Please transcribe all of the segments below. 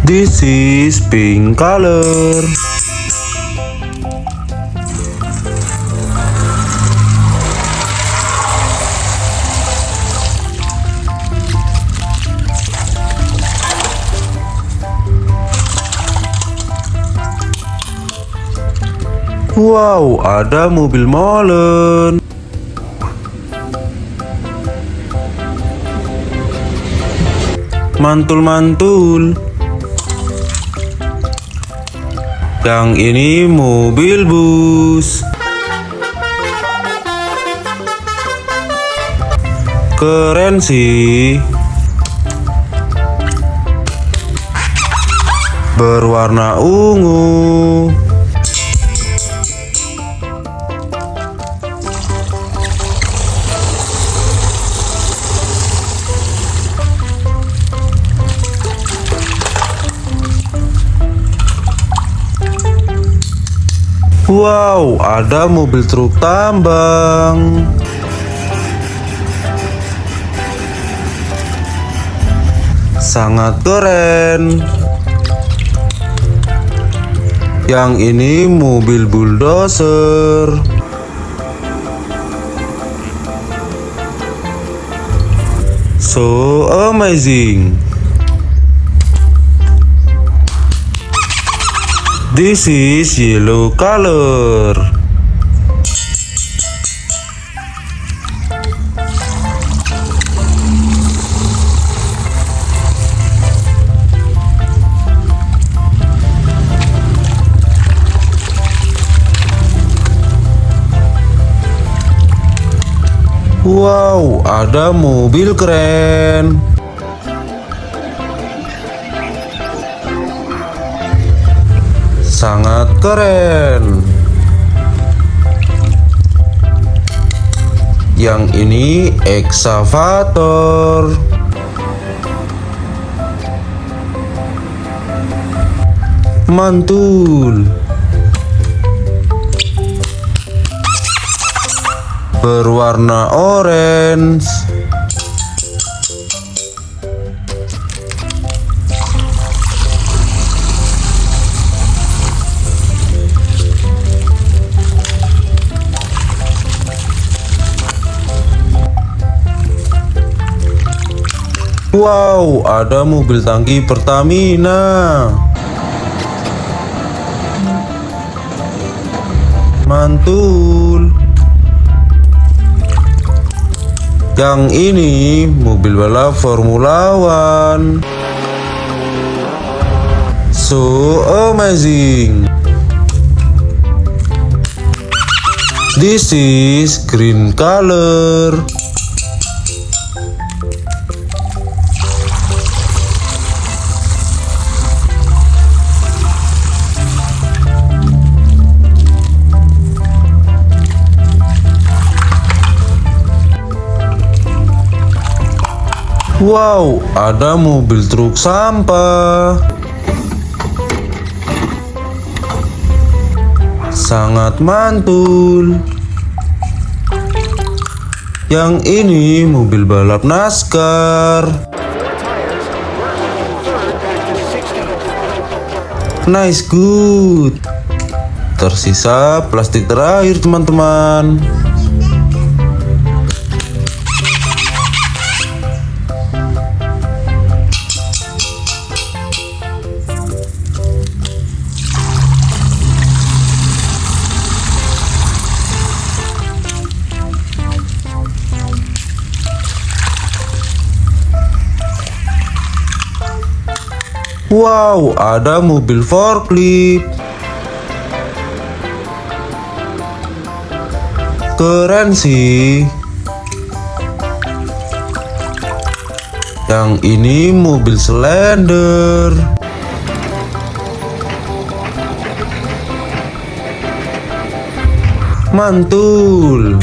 This is pink color. Wow, ada mobil molen. Mantul-mantul. Yang ini mobil bus. Keren sih. Berwarna ungu. Wow, ada mobil truk tambang. Sangat keren. Yang ini mobil bulldozer. So amazing. This is yellow color. Wow, ada mobil keren. Sangat keren. Yang ini ekskavator. Mantul. Berwarna orange. Wow, ada mobil tangki Pertamina. Mantul. Yang ini mobil balap Formula One. So amazing. This is green color. Wow, ada mobil truk sampah. Sangat mantul. Yang ini mobil balap NASCAR. Nice, good. Tersisa plastik terakhir, teman-teman. Wow, ada mobil forklift. Keren sih. Yang ini mobil slender. Mantul.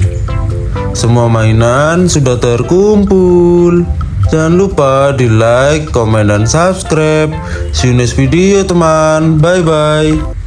Semua mainan sudah terkumpul. Jangan lupa di like, komen, dan subscribe. See you next video, teman. Bye bye.